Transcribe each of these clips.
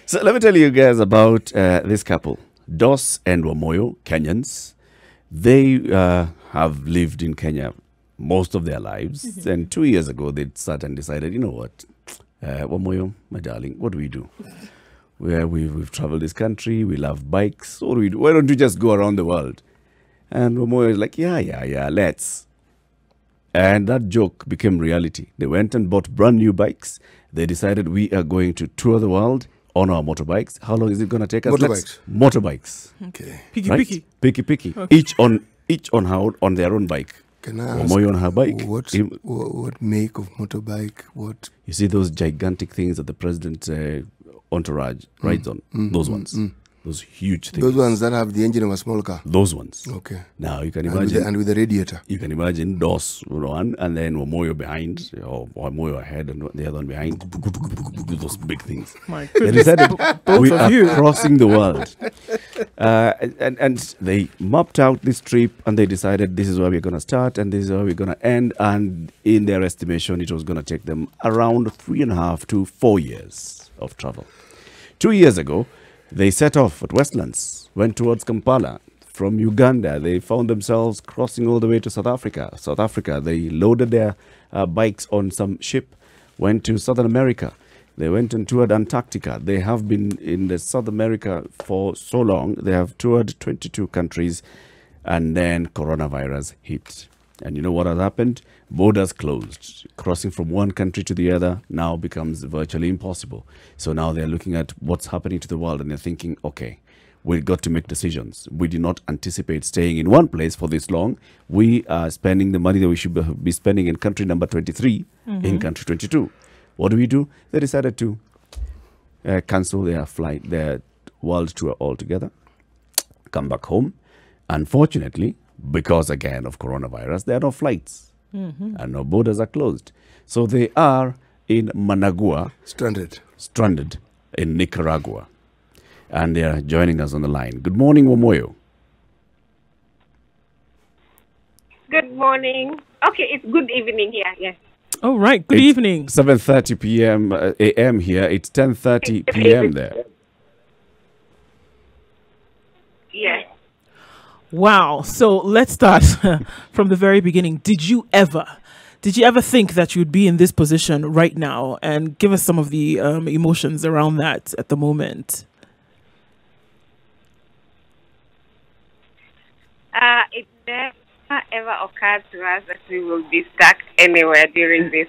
So let me tell you guys about this couple, Dos and Wamuyu, Kenyans. They have lived in Kenya most of their lives. And 2 years ago, they sat and decided, you know what, Wamuyu, my darling, what do we do? We've traveled this country, we love bikes. What do we do? Why don't we just go around the world? And Wamuyu is like, yeah, let's. And that joke became reality. They went and bought brand new bikes. They decided we are going to tour the world on our motorbikes. How long is it going to take us? Motorbikes. Okay. Picky. Okay. Each on their own bike. Can I ask on her bike. What make of motorbike? What? You see those gigantic things that the president's entourage rides on? Those ones. Those huge things. Those ones that have the engine of a small car. Those ones. Okay. Now you can imagine. And with the radiator. You can imagine DOS one, and then Wamuyu behind, or Wamuyu ahead, and the other one behind. Those big things. My goodness. They decided we are crossing the world. And they mapped out this trip, and they decided this is where we're going to start, and this is where we're going to end. And in their estimation, it was going to take them around 3.5 to 4 years of travel. 2 years ago, they set off at Westlands, went towards Kampala. From Uganda, they found themselves crossing all the way to South Africa. South Africa, they loaded their bikes on some ship, went to Southern America. They went and toured Antarctica. They have been in the South America for so long. They have toured 22 countries, and then coronavirus hit. And you know what has happened? Borders closed. Crossing from one country to the other now becomes virtually impossible. So now they're looking at what's happening to the world, and they're thinking, okay, we've got to make decisions. We did not anticipate staying in one place for this long. We are spending the money that we should be spending in country number 23 in country 22. What do? They decided to cancel their world tour altogether, come back home. Unfortunately, because again of coronavirus, there are no flights and no borders are closed. So they are in Managua. Stranded in Nicaragua. And they are joining us on the line. Good morning, Wamuyu. Good morning. Okay, it's good evening here, yes. Oh, right. Good evening. 7:30 p.m. a.m. here. It's 10:30 p.m. there. Yes. Wow. So let's start from the very beginning. Did you ever think that you'd be in this position right now? And give us some of the emotions around that at the moment. It never ever occurred to us that we will be stuck anywhere during this.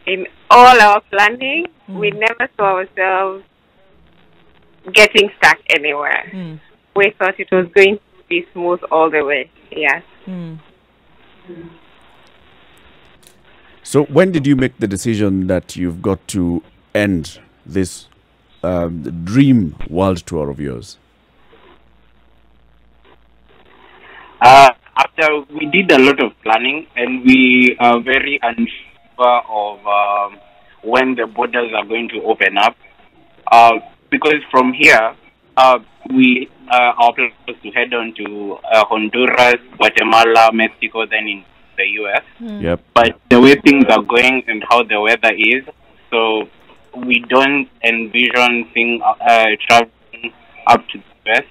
In all our planning, we never saw ourselves getting stuck anywhere. We thought it was going to be smooth all the way. Yes. So when did you make the decision that you've got to end this dream world tour of yours? After we did a lot of planning, and we are very unsure of when the borders are going to open up, because from here, our plan was to head on to Honduras, Guatemala, Mexico, then in the U.S. Yep. But the way things are going and how the weather is, so we don't envision traveling up to the U.S.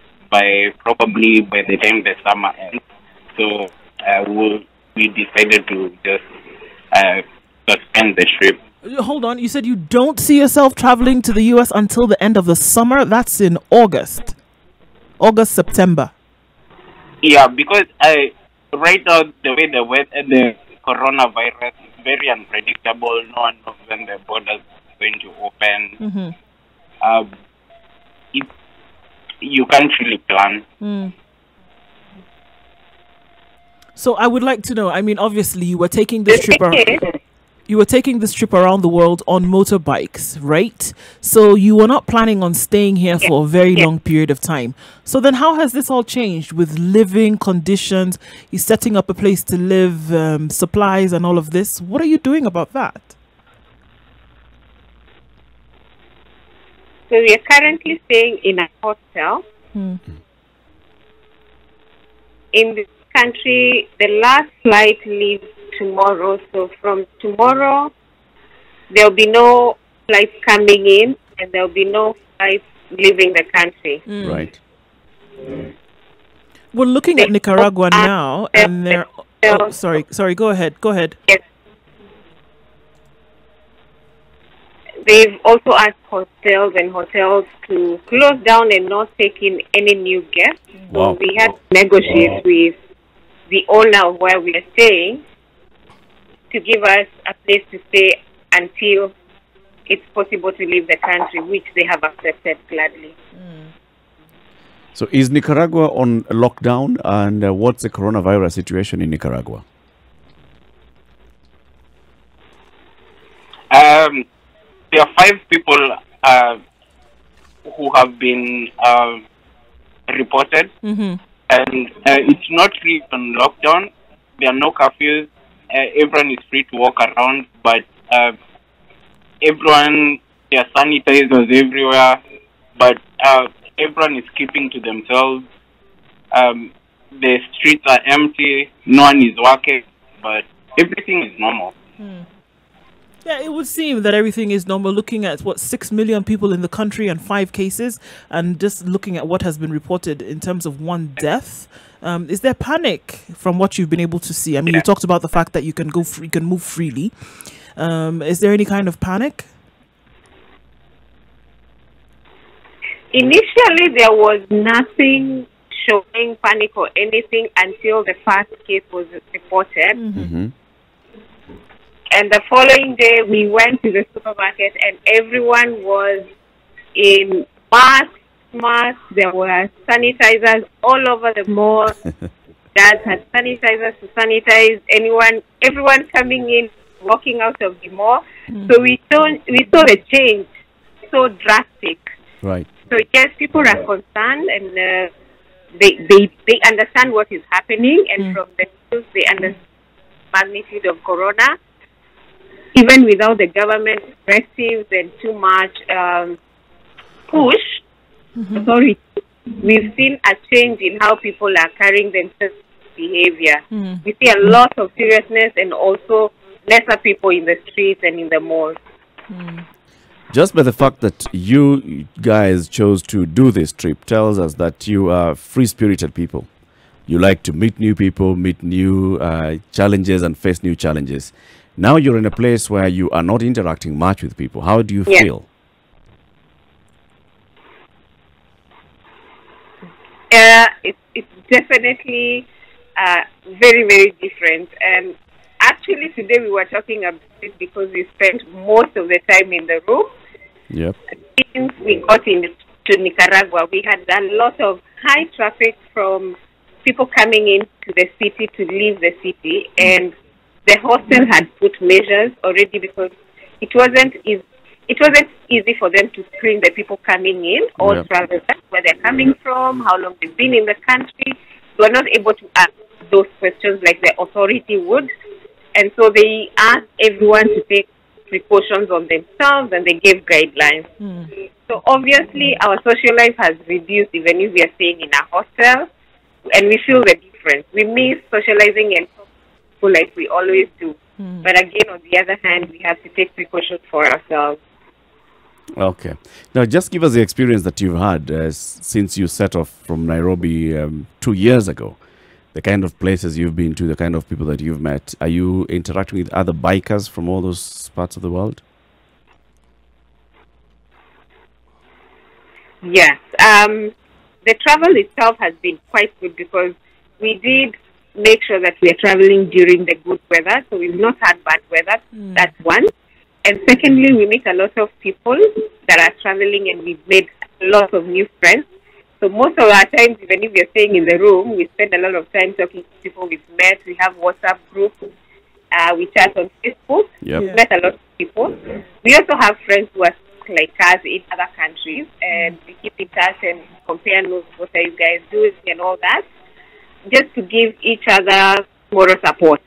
probably by the time the summer ends. So we decided to just suspend the trip. Hold on. You said you don't see yourself traveling to the U.S. until the end of the summer? That's in August, September. Yeah, because right now, the way the coronavirus is very unpredictable. No one knows when the borders are going to open. You can't really plan. So I would like to know, I mean, obviously you were taking this trip around the world on motorbikes, right? So you were not planning on staying here for a very long period of time. So then how has this all changed with living conditions? You're setting up a place to live, supplies and all of this. What are you doing about that? So we are currently staying in a hotel. In this country, the last flight leaves tomorrow. So from tomorrow, there'll be no flights coming in, and there'll be no flights leaving the country. Right. We're looking at Nicaragua now, and they're... Oh, sorry, go ahead. Yes. They've also asked hotels to close down and not take in any new guests. Wow. So we had to negotiate with the owner of where we are staying to give us a place to stay until it's possible to leave the country, which they have accepted gladly. So is Nicaragua on lockdown, and what's the coronavirus situation in Nicaragua? There are 5 people who have been reported, and it's not really on lockdown. There are no curfews. Everyone is free to walk around, but everyone, there are sanitizers everywhere, but everyone is keeping to themselves. The streets are empty. No one is working, but everything is normal. Yeah, it would seem that everything is normal. Looking at 6 million people in the country and 5 cases, and just looking at what has been reported in terms of 1 death. Is there panic from what you've been able to see? I mean, you talked about the fact that you can you can move freely. Is there any kind of panic? Initially, there was nothing showing panic or anything until the first case was reported. And the following day, we went to the supermarket, and everyone was in masks. There were sanitizers all over the mall. Dads had sanitizers to sanitize everyone coming in, walking out of the mall. So we saw the change so drastic. Right. So yes, people are concerned, and they understand what is happening, and from the news they understand the magnitude of corona. Even without the government directives and too much push, authority, we've seen a change in how people are carrying themselves behavior. We see a lot of seriousness and also lesser people in the streets and in the malls. Just by the fact that you guys chose to do this trip tells us that you are free-spirited people. You like to meet new people, meet new challenges, and face new challenges. Now you're in a place where you are not interacting much with people. How do you feel? It's definitely very, very different. And actually today we were talking about it because we spent most of the time in the room. Yep. Since we got into Nicaragua, we had a lot of high traffic from people coming into the city to leave the city, and the hostel had put measures already because it wasn't easy for them to screen the people coming in or travelers, where they're coming from, how long they've been in the country. They were not able to ask those questions like the authority would. And so they asked everyone to take precautions on themselves, and they gave guidelines. So obviously our social life has reduced even if we are staying in a hostel, and we feel the difference. We miss socializing and like we always do. But again, on the other hand, we have to take precautions for ourselves. Okay. Now, just give us the experience that you've had since you set off from Nairobi 2 years ago. The kind of places you've been to, the kind of people that you've met. Are you interacting with other bikers from all those parts of the world? Yes. The travel itself has been quite good because we did make sure that we are traveling during the good weather, so we've not had bad weather. That's one. And secondly, we meet a lot of people that are traveling, and we've made lots of new friends. So most of our times, even if we're staying in the room, we spend a lot of time talking to people we've met. We have WhatsApp groups. We chat on Facebook. We've met a lot of people. We also have friends who are like us in other countries, and we keep in touch and compare notes, what are you guys doing and all that, just to give each other moral support.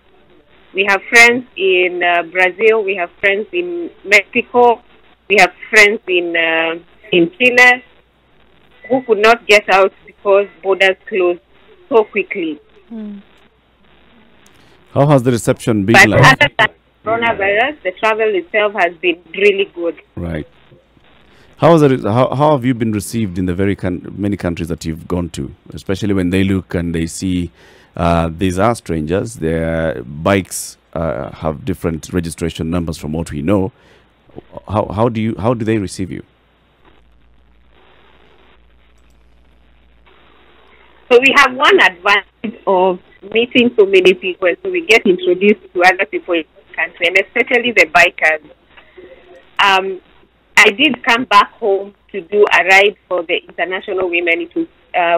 We have friends in Brazil, we have friends in Mexico, we have friends in Chile who could not get out because borders closed so quickly. How has the reception been but like? Other than coronavirus, the travel itself has been really good. Right. How have you been received in the many countries that you've gone to, especially when they look and they see these are strangers, their bikes have different registration numbers from what we know. How do they receive you? So we have one advantage of meeting so many people, so we get introduced to other people in the country, and especially the bikers. I did come back home to do a ride for the International Women. It was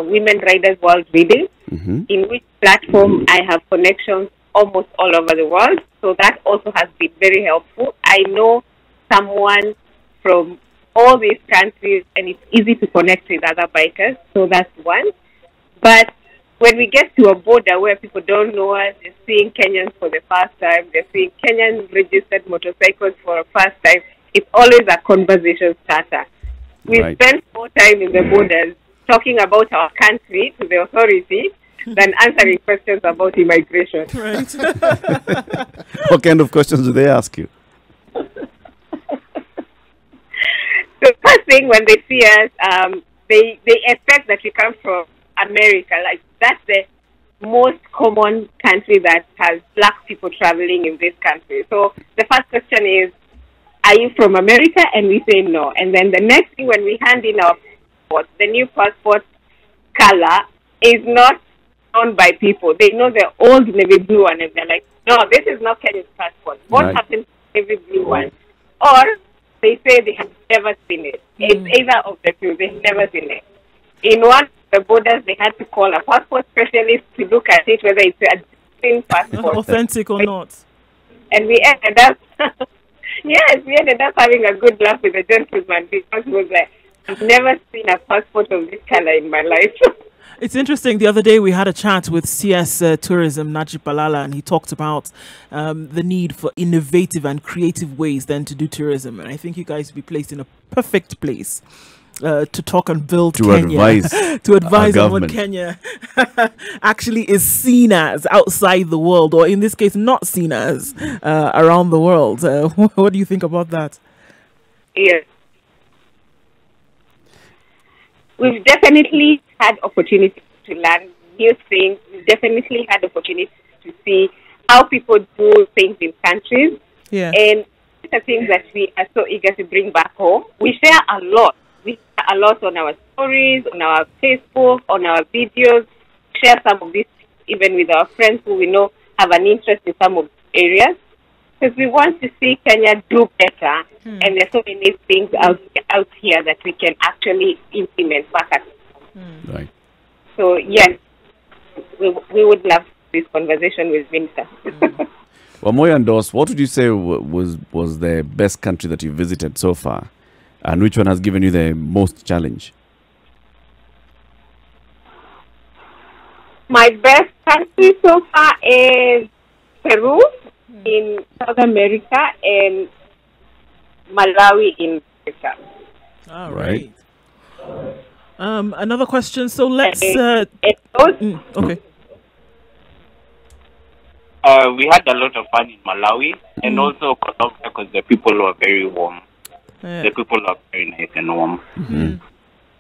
Women Riders World Reading, in which platform I have connections almost all over the world. So that also has been very helpful. I know someone from all these countries, and it's easy to connect with other bikers. So that's one. But when we get to a border where people don't know us, they're seeing Kenyans for the first time, they're seeing Kenyan registered motorcycles for the first time, it's always a conversation starter. We spend more time in the borders talking about our country to the authorities than answering questions about immigration. Right. What kind of questions do they ask you? The first thing when they see us, they expect that we come from America. Like, that's the most common country that has black people traveling in this country. So the first question is, are you from America? And we say no. And then the next thing, when we hand in our passport, the new passport color is not owned by people. They know the old navy blue one, and they're like, no, this is not Kenya's passport. What happened to the navy blue one? Or they say they have never seen it. It's either of the two. They've never seen it. In one of the borders, they had to call a passport specialist to look at it, whether it's a genuine passport. Authentic or not. And we ended up, we ended up having a good laugh with the gentleman, because he was like, I've never seen a passport of this color in my life. It's interesting. The other day we had a chat with CS Tourism, Najib Balala, and he talked about the need for innovative and creative ways then to do tourism. And I think you guys will be placed in a perfect place to talk and build Kenya. To advise on what Kenya actually is seen as outside the world, or in this case, not seen as around the world. What do you think about that? Yes. We've definitely had opportunity to learn new things. We've definitely had opportunity to see how people do things in countries. Yeah. And the things that we are so eager to bring back home. We share a lot. We share a lot on our stories, on our Facebook, on our videos. Share some of these even with our friends who we know have an interest in some of the areas. Because we want to see Kenya do better. And there's so many things out here that we can actually implement back at home. Right. So, yes, we would love this conversation with Vinta. Wamuyu and Dos, what would you say was the best country that you visited so far? And which one has given you the most challenge? My best country so far is Peru in South America and Malawi in Africa. All right. Another question. So let's. Okay. We had a lot of fun in Malawi and also Colombia, because the people were very warm. Yeah. The people are very nice and warm.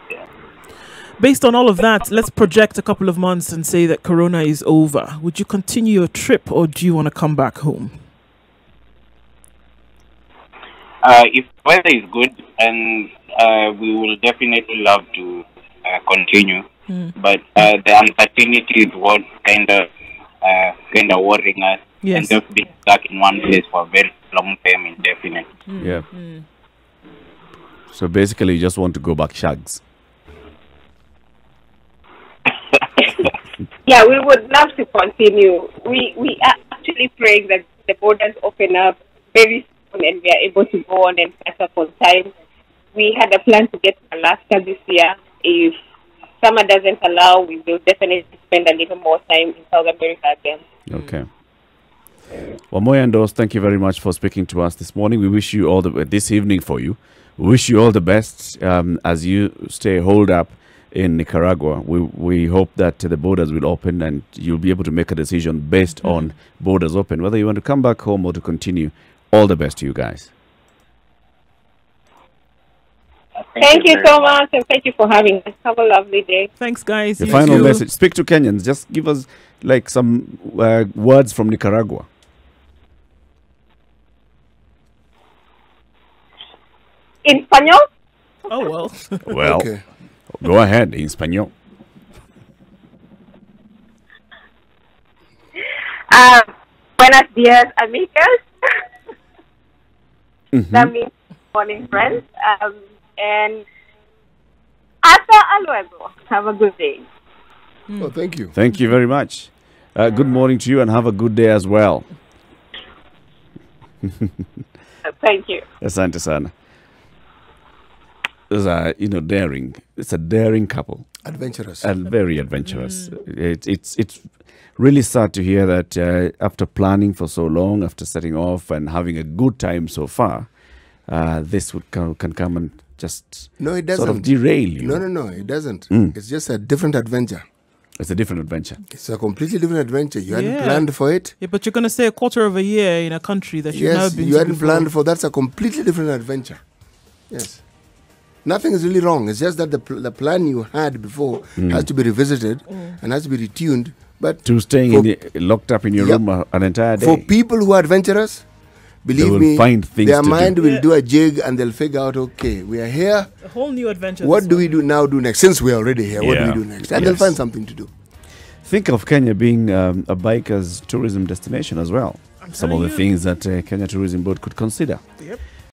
Yeah. Based on all of that, let's project a couple of months and say that Corona is over. Would you continue your trip, or do you want to come back home? If weather is good, and we will definitely love to continue. But the uncertainty is what kind of worrying us. Yes. And just being stuck in one place for a very long time, indefinite. Yeah. So basically, you just want to go back shags. Yeah, we would love to continue. We are actually praying that the borders open up very soon and we are able to go on and catch up on time. We had a plan to get to Alaska this year. If summer doesn't allow, we will definitely spend a little more time in South America again. Okay. Wamuyu and Dos, thank you very much for speaking to us this morning. We wish you all this evening for you. We wish you all the best as you stay holed up in Nicaragua. We hope that the borders will open and you'll be able to make a decision based on borders open, whether you want to come back home or to continue. All the best to you guys. Thank you so much, and thank you for having us. Have a lovely day. Thanks, guys. The final message. Speak to Kenyans. Just give us like some words from Nicaragua. In Spanish? Oh, well. Well, okay. Go ahead, in Spanish. Buenos días, amigos. That means morning, friends. And hasta luego. Have a good day. Oh, thank you. Thank you very much. Good morning to you, and have a good day as well. Thank you. Asante sana. Those are, daring. It's a daring couple. Adventurous. And very adventurous. It's really sad to hear that after planning for so long, after setting off and having a good time so far, this can come and just it doesn't. sort of derail you. No, it doesn't. It's just a different adventure. It's a different adventure. It's a completely different adventure. You hadn't planned for it. Yeah, but you're going to stay a quarter of a year in a country that you've never been to. Yes, you hadn't planned for. That's a completely different adventure. Yes. Nothing is really wrong. It's just that the plan you had before has to be revisited and has to be retuned. But to staying locked up in your room an entire day. For people who are adventurous, believe me, find things their mind will do a jig and they'll figure out, okay, we are here. A whole new adventure. What do we do next? Since we're already here, what do we do next? And they'll find something to do. Think of Kenya being a biker's tourism destination as well. Some of the things that Kenya Tourism Board could consider. Yep.